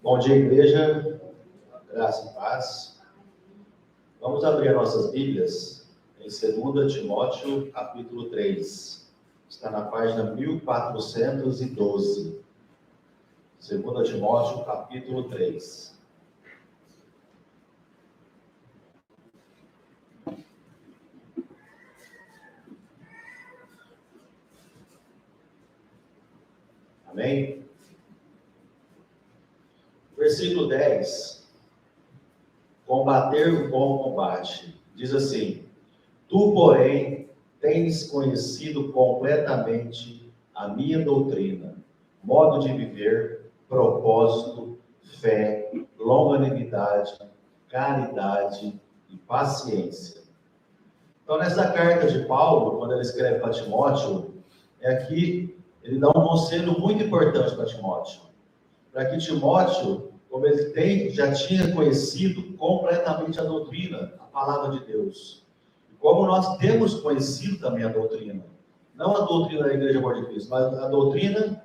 Bom dia, igreja, graça e paz. Vamos abrir as nossas Bíblias em 2 Timóteo, capítulo 3. Está na página 1412. 2 Timóteo, capítulo 3. Amém? Versículo 10. Combater o bom combate. Diz assim: Tu, porém, tens conhecido completamente a minha doutrina, modo de viver, propósito, fé, longanimidade, caridade e paciência. Então, nessa carta de Paulo, quando ele escreve para Timóteo, aqui ele dá um conselho muito importante para Timóteo. Para que Timóteo, como ele já tinha conhecido completamente a doutrina, a palavra de Deus. E como nós temos conhecido também a doutrina. Não a doutrina da Igreja Amor de Cristo, mas a doutrina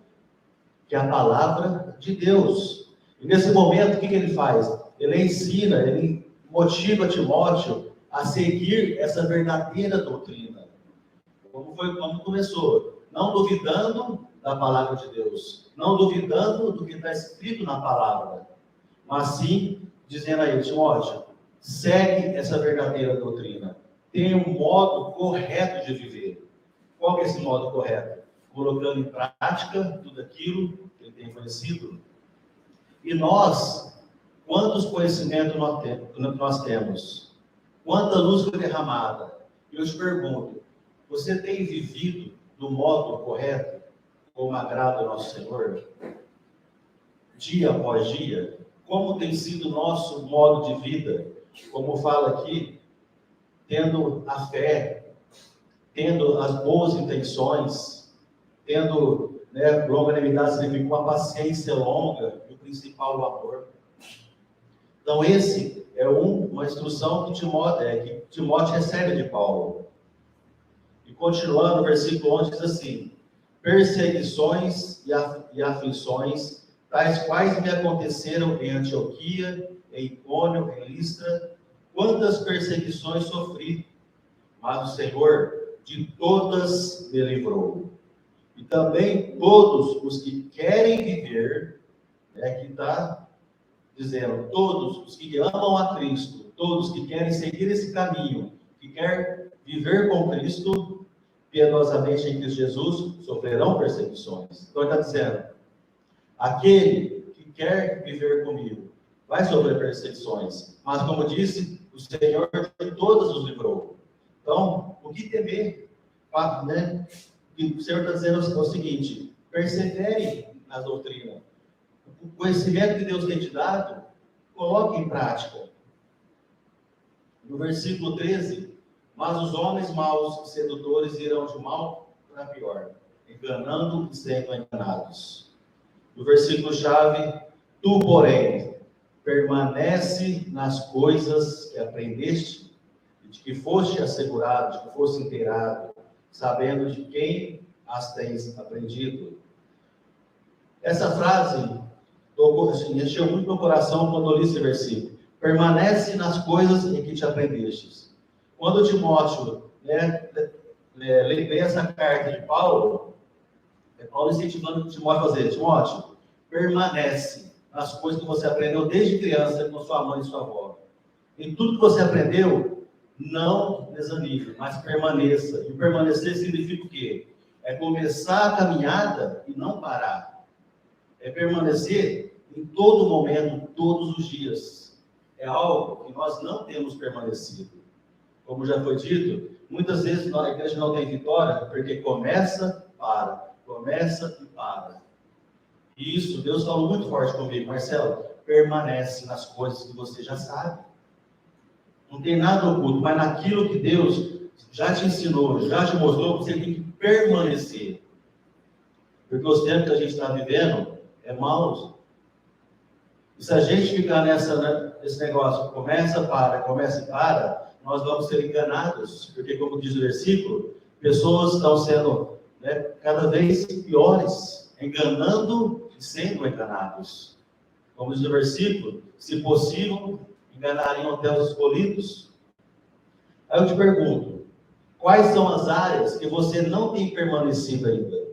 que é a palavra de Deus. E nesse momento, o que ele faz? Ele ensina, ele motiva Timóteo a seguir essa verdadeira doutrina. Como foi quando começou? Não duvidando da palavra de Deus, não duvidando do que está escrito na palavra, mas sim dizendo a ele: Timóteo, segue essa verdadeira doutrina, tem um modo correto de viver. Qual é esse modo correto? Colocando em prática tudo aquilo que ele tem conhecido. E nós, quantos conhecimentos nós temos? Quanta luz foi derramada? Eu te pergunto, você tem vivido do modo correto, como agrada ao nosso Senhor? Dia após dia? Como tem sido o nosso modo de vida? Como fala aqui, tendo a fé, tendo as boas intenções, tendo longanimidade, significa uma paciência longa, e o principal, o amor. Então, esse é uma instrução que Timóteo recebe de Paulo. E continuando, o versículo 11 diz assim: perseguições e aflições, tais quais me aconteceram em Antioquia, em Icônio, em Listra, quantas perseguições sofri, mas o Senhor de todas me livrou. E também todos os que querem viver, aqui está dizendo, todos os que amam a Cristo, todos que querem seguir esse caminho, que querem viver com Cristo, piedosamente em Cristo Jesus, sofrerão perseguições. Então ele está dizendo, aquele que quer viver comigo vai sofrer perseguições, mas como disse, o Senhor de todas os livrou. Então, o que temer? E o Senhor está dizendo o seguinte: persevere na doutrina. O conhecimento que Deus tem te dado, coloque em prática. No versículo 13, mas os homens maus e sedutores irão de mal para pior, enganando e sendo enganados. No versículo-chave, tu, porém, permanece nas coisas que aprendeste, e de que foste assegurado, de que foste inteirado, sabendo de quem as tens aprendido. Essa frase encheu muito meu coração quando eu li esse versículo. Permanece nas coisas em que te aprendestes. Quando Timóteo lê essa carta de Paulo, Paulo incentivando Timóteo a fazer: Timóteo, permanece nas coisas que você aprendeu desde criança com sua mãe e sua avó. Em tudo que você aprendeu, não desanime, mas permaneça. E permanecer significa o quê? É começar a caminhada e não parar. É permanecer em todo momento, todos os dias. É algo que nós não temos permanecido. Como já foi dito, muitas vezes a igreja não tem vitória porque começa, para. Começa e para. E isso, Deus falou muito forte comigo: Marcelo, permanece nas coisas que você já sabe. Não tem nada oculto, mas naquilo que Deus já te ensinou, já te mostrou, você tem que permanecer. Porque os tempos que a gente está vivendo é maus. E se a gente ficar nesse negócio, começa e para, nós vamos ser enganados. Porque, como diz o versículo, pessoas estão sendo cada vez piores, enganando e sendo enganados. Como diz o versículo, se possível, enganariam até os escolhidos. Aí eu te pergunto, quais são as áreas que você não tem permanecido ainda?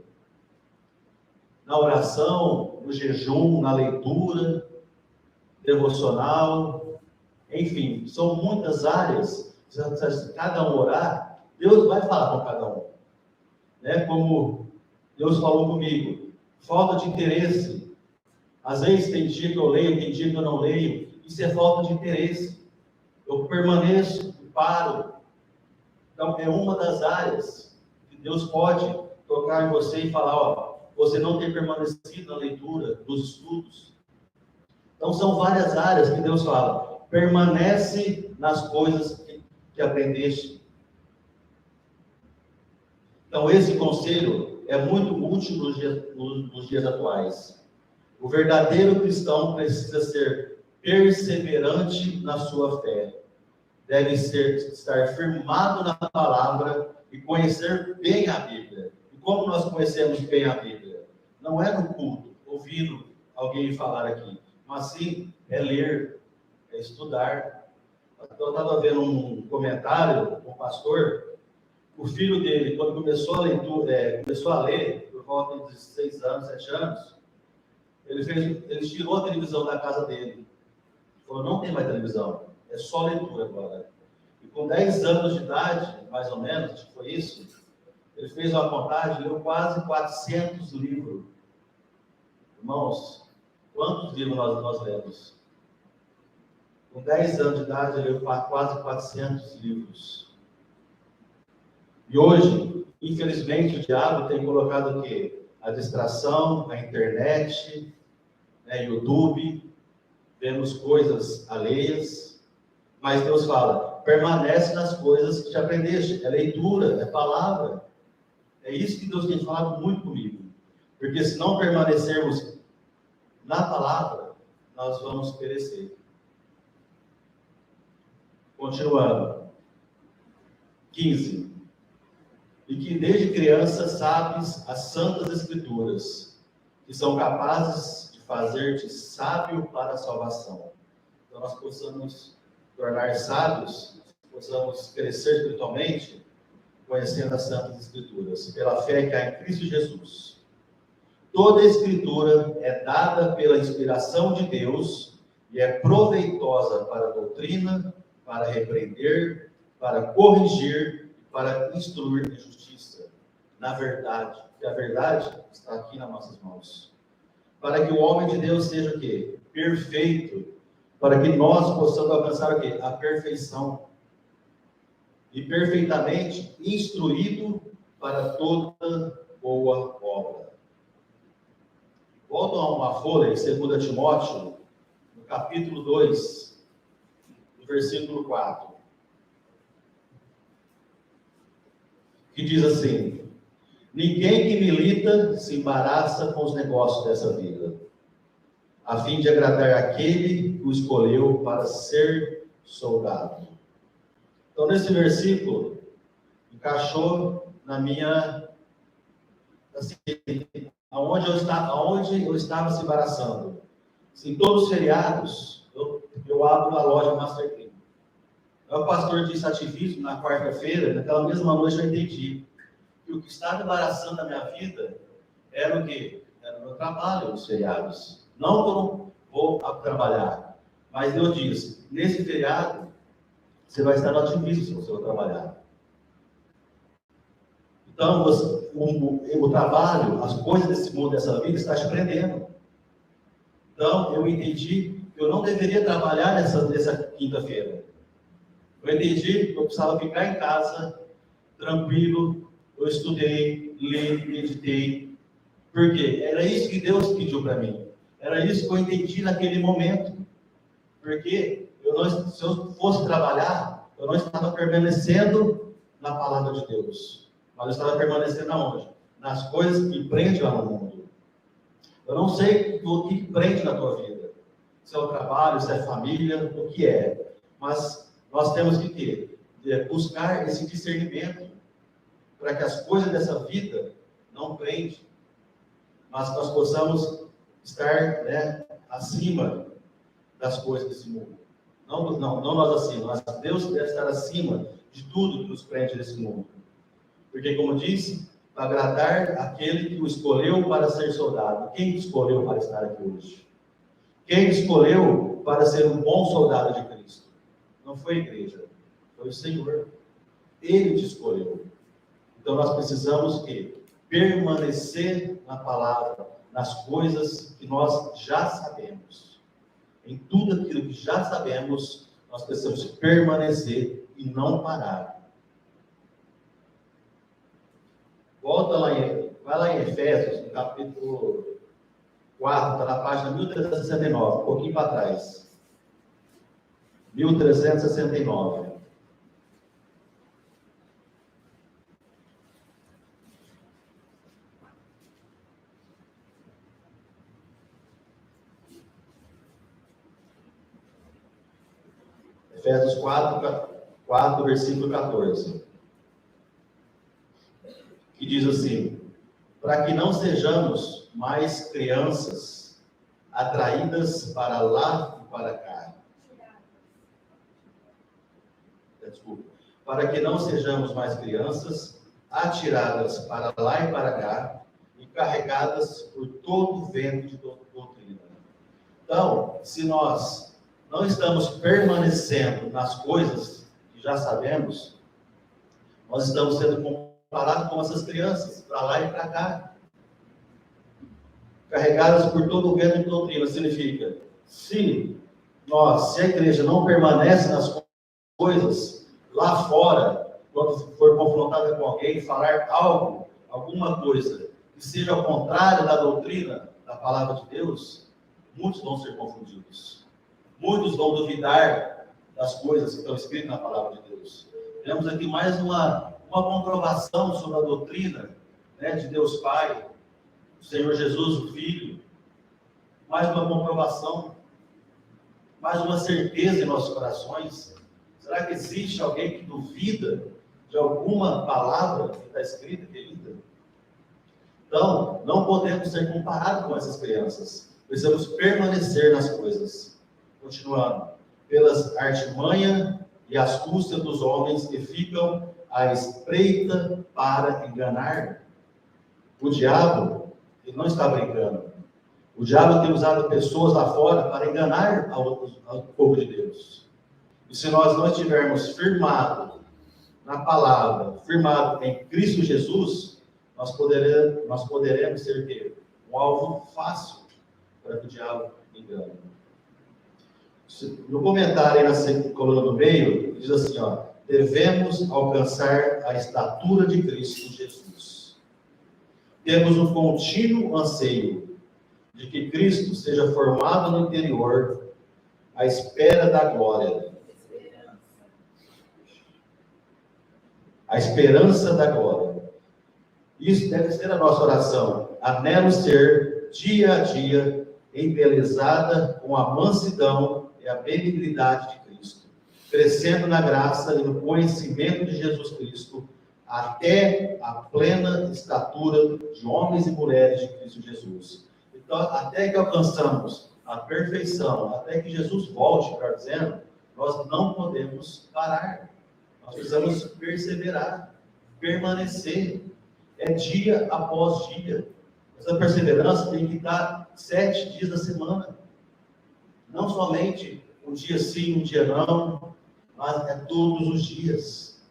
Na oração, no jejum, na leitura, devocional, enfim, são muitas áreas. Se cada um orar, Deus vai falar com cada um. Né? Como Deus falou comigo, falta de interesse. Às vezes tem dia que eu leio, tem dia que eu não leio. Isso é falta de interesse. Eu permaneço, paro. Então, é uma das áreas que Deus pode tocar em você e falar, ó, você não tem permanecido na leitura, dos estudos. Então, são várias áreas que Deus fala, permanece nas coisas que aprendeste. Então, esse conselho é muito útil nos dias atuais. O verdadeiro cristão precisa ser perseverante na sua fé. Deve estar firmado na palavra e conhecer bem a Bíblia. E como nós conhecemos bem a Bíblia? Não é no culto, ouvindo alguém falar aqui, mas sim é ler, é estudar. Eu estava vendo um comentário com um pastor, o filho dele, quando começou a ler, por volta de 6 anos, 7 anos, ele tirou a televisão da casa dele. Falou, não tem mais televisão, é só leitura agora. E com 10 anos de idade, mais ou menos, acho que foi isso, ele fez uma contagem, leu quase 400 livros. Irmãos, quantos livros nós lemos? Com 10 anos de idade, ele leu quase 400 livros. E hoje, infelizmente, o diabo tem colocado o quê? A distração, a internet, YouTube, vemos coisas alheias, mas Deus fala, permanece nas coisas que te aprendeste, é leitura, é palavra. É isso que Deus tem falado muito comigo. Porque se não permanecermos na palavra, nós vamos perecer. Continuando. 15. E que desde criança sabes as santas escrituras, que são capazes de fazer-te sábio para a salvação. Então nós possamos tornar sábios, possamos crescer espiritualmente, conhecendo as santas escrituras, pela fé que há em Cristo Jesus. Toda a escritura é dada pela inspiração de Deus e é proveitosa para a doutrina, para repreender, para corrigir, para instruir em justiça, na verdade, porque a verdade está aqui nas nossas mãos. Para que o homem de Deus seja o quê? Perfeito, para que nós possamos alcançar o quê? A perfeição. E perfeitamente instruído para toda boa obra. Volta a uma folha em 2 Timóteo, no capítulo 2, no versículo 4. Que diz assim, ninguém que milita se embaraça com os negócios dessa vida, a fim de agradar aquele que o escolheu para ser soldado. Então, nesse versículo, encaixou na minha, assim, aonde eu estava se embaraçando. Em todos os feriados, eu abro a loja Master Clean. O pastor disse ativismo na quarta-feira, naquela mesma noite eu entendi que o que estava embaraçando a minha vida era o quê? Era o meu trabalho nos feriados. Não que eu não vou trabalhar, mas Deus diz, nesse feriado, você vai estar no ativismo se você for trabalhar. Então, o trabalho, as coisas desse mundo, dessa vida, está te prendendo. Então, eu entendi que eu não deveria trabalhar nessa quinta-feira. Eu entendi que eu precisava ficar em casa, tranquilo, eu estudei, li, meditei. Por quê? Era isso que Deus pediu para mim. Era isso que eu entendi naquele momento. Porque se eu fosse trabalhar, eu não estava permanecendo na palavra de Deus. Mas eu estava permanecendo aonde? Nas coisas que prendem lá no mundo. Eu não sei o que prende na tua vida. Se é o trabalho, se é a família, o que é. Mas nós temos que buscar esse discernimento para que as coisas dessa vida não prendem, mas nós possamos estar acima das coisas desse mundo. Não nós acima, mas Deus deve estar acima de tudo que nos prende nesse mundo. Porque, como disse, para agradar aquele que o escolheu para ser soldado. Quem te escolheu para estar aqui hoje? Quem te escolheu para ser um bom soldado de Cristo? Não foi a igreja, foi o Senhor. Ele te escolheu. Então nós precisamos permanecer na palavra, nas coisas que nós já sabemos. Em tudo aquilo que já sabemos, nós precisamos permanecer e não parar. Vai lá em Efésios, no capítulo 4, está na página 1369, um pouquinho para trás. 1369. Efésios 4, versículo 14. Que diz assim: para que não sejamos mais crianças atraídas para lá e para cá. Desculpa. Para que não sejamos mais crianças atiradas para lá e para cá e carregadas por todo o vento de doutrina. Então, se nós não estamos permanecendo nas coisas que já sabemos, nós estamos sendo comparados com essas crianças, para lá e para cá. Carregadas por todo o vento de doutrina. Significa, se a igreja não permanece nas coisas, lá fora, quando for confrontada com alguém, falar algo, alguma coisa, que seja ao contrário da doutrina, da palavra de Deus, muitos vão ser confundidos. Muitos vão duvidar das coisas que estão escritas na palavra de Deus. Temos aqui mais uma comprovação sobre a doutrina, né, de Deus Pai, do Senhor Jesus, o Filho. Mais uma comprovação, mais uma certeza em nossos corações. Será que existe alguém que duvida de alguma palavra que está escrita, querida? Então, não podemos ser comparados com essas crianças. Precisamos permanecer nas coisas. Continuando. Pelas artimanhas e astúcia dos homens que ficam à espreita para enganar. O diabo, ele não está brincando. O diabo tem usado pessoas lá fora para enganar ao povo de Deus. E se nós não estivermos firmados na palavra, firmados em Cristo Jesus, nós poderemos ser um alvo fácil para que o diabo engane. No comentário aí na coluna do meio, diz assim, devemos alcançar a estatura de Cristo Jesus. Temos um contínuo anseio de que Cristo seja formado no interior, à espera da glória. A esperança da glória. Isso deve ser a nossa oração. Anelo ser, dia a dia, embelezada com a mansidão e a benignidade de Cristo, crescendo na graça e no conhecimento de Jesus Cristo, até a plena estatura de homens e mulheres de Cristo Jesus. Então, até que alcançamos a perfeição, até que Jesus volte, melhor dizendo, nós não podemos parar. Nós precisamos perseverar, permanecer. É dia após dia. Essa perseverança tem que estar 7 dias da semana. Não somente um dia sim, um dia não, mas é todos os dias.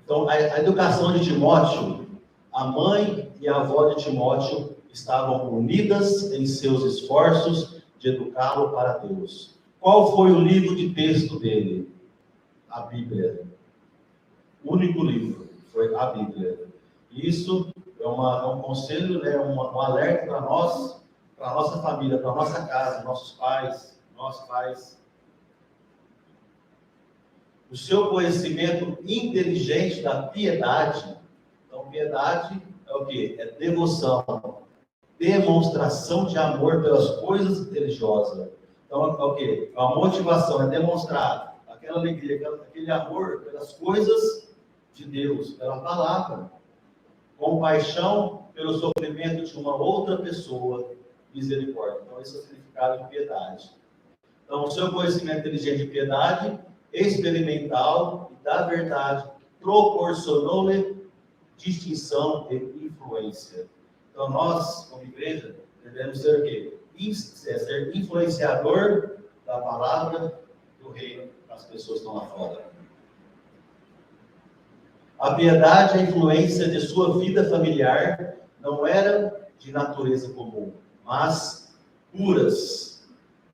Então, a educação de Timóteo, a mãe e a avó de Timóteo estavam unidas em seus esforços de educá-lo para Deus. Qual foi o livro de texto dele? A Bíblia. O único livro foi a Bíblia. Isso é um conselho, né, um alerta para nós, para a nossa família, para a nossa casa, nossos pais. O seu conhecimento inteligente da piedade. Então, piedade é o quê? É devoção, demonstração de amor pelas coisas religiosas. Então, é o quê? A motivação é demonstrar aquela alegria, aquele amor pelas coisas de Deus, pela palavra. Compaixão pelo sofrimento de uma outra pessoa, misericórdia. Então, esse é o significado de piedade. Então, o seu conhecimento inteligente de piedade, experimental e da verdade, proporcionou-lhe distinção e influência. Então, nós, como igreja, devemos ser o quê? Ser influenciador da palavra do reino às pessoas que estão lá fora. A piedade e a influência de sua vida familiar não eram de natureza comum, mas puras,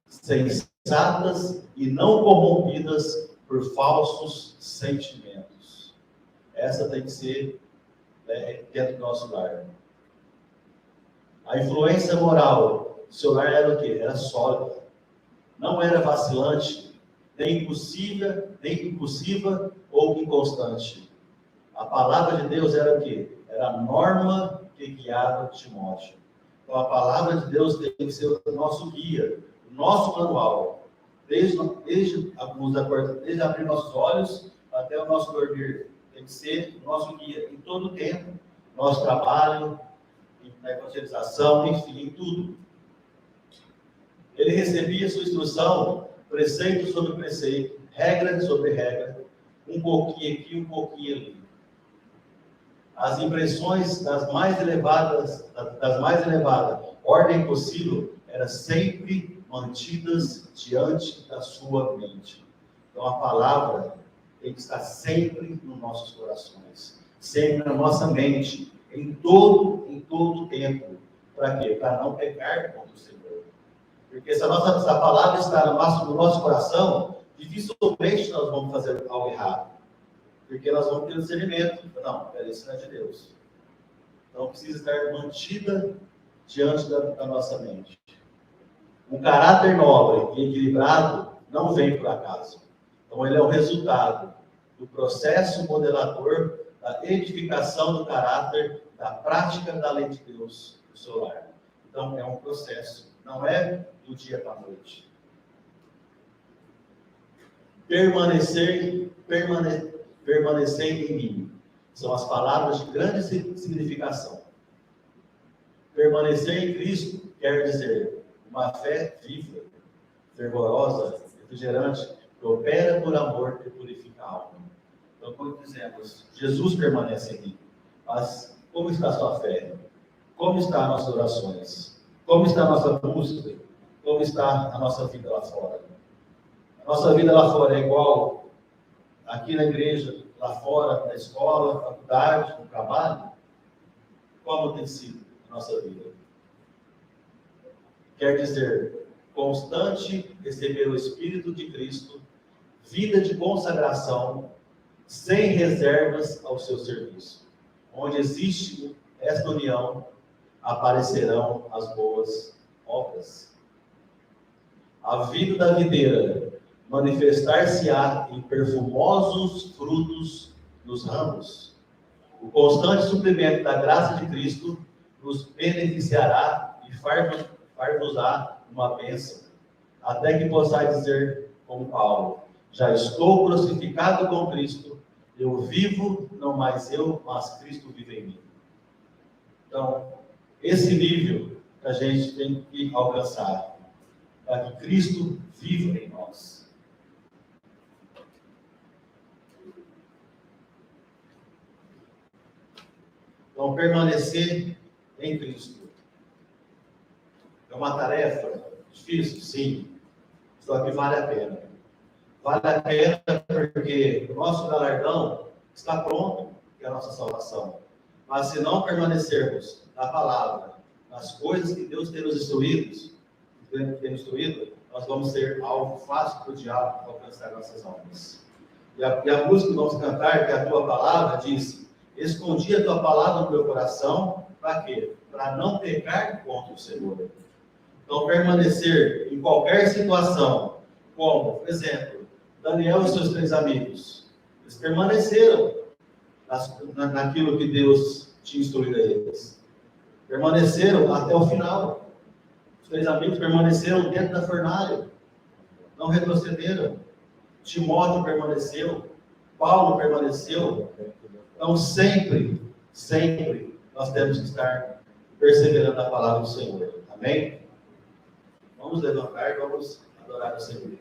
sensatas e não corrompidas por falsos sentimentos. Essa tem que ser dentro do nosso lar. A influência moral do seu lar era o quê? Era sólida. Não era vacilante, nem impulsiva ou inconstante. A palavra de Deus era o quê? Era a norma que guiava Timóteo. Então, a palavra de Deus tem que ser o nosso guia, o nosso manual. Desde abrir nossos olhos até o nosso dormir. Tem que ser o nosso guia em todo o tempo. Nosso trabalho, na evangelização, enfim, em tudo. Ele recebia sua instrução, preceito sobre preceito, regra sobre regra, um pouquinho aqui, um pouquinho ali. As impressões das mais elevadas ordem possível eram sempre mantidas diante da sua mente. Então a palavra tem que estar sempre nos nossos corações, sempre na nossa mente, em todo o tempo. Para quê? Para não pecar contra o Senhor. Porque se a palavra está no nosso coração, dificilmente nós vamos fazer algo errado. Porque nós vamos ter discernimento. Não, isso não é de Deus. Então precisa estar mantida diante da nossa mente. Um caráter nobre e equilibrado não vem por acaso. Então ele é o resultado do processo modelador da edificação do caráter, da prática da lei de Deus no seu lar. Então é um processo, não é do dia para a noite. Permanecer em mim. São as palavras de grande significação. Permanecer em Cristo quer dizer uma fé viva, fervorosa, refrigerante, que opera por amor e purifica a alma. Então, quando dizemos, Jesus permanece em mim, mas como está a sua fé? Como estão as nossas orações? Como está a nossa música? Como está a nossa vida lá fora? A nossa vida lá fora é igual aqui na igreja, lá fora, na escola, na faculdade, no trabalho? Como tem sido a nossa vida? Quer dizer, constante receber o Espírito de Cristo, vida de consagração, sem reservas ao seu serviço. Onde existe esta união, aparecerão as boas obras. A vida da videira manifestar-se-á em perfumosos frutos nos ramos. O constante suprimento da graça de Cristo nos beneficiará e far-nos-á uma bênção, até que possais dizer, como Paulo, já estou crucificado com Cristo, eu vivo, não mais eu, mas Cristo vive em mim. Então, esse nível que a gente tem que alcançar, para que Cristo viva em nós. Então, permanecer em Cristo é uma tarefa difícil, sim, só que vale a pena. Vale a pena porque o nosso galardão está pronto, que é a nossa salvação. Mas se não permanecermos na palavra, nas coisas que Deus tem nos instruído, nós vamos ser alvo fácil para o diabo alcançar nossas almas. E a música que vamos cantar, que é a tua palavra, diz: escondi a tua palavra no meu coração, para quê? Para não pecar contra o Senhor. Então, permanecer em qualquer situação, como, por exemplo, Daniel e seus 3 amigos, eles permaneceram naquilo que Deus tinha instruído a eles. Permaneceram até o final. Os 3 amigos permaneceram dentro da fornalha, não retrocederam. Timóteo permaneceu. Paulo permaneceu. Então, sempre nós temos que estar perseverando a palavra do Senhor. Amém? Vamos levantar, vamos adorar o Senhor.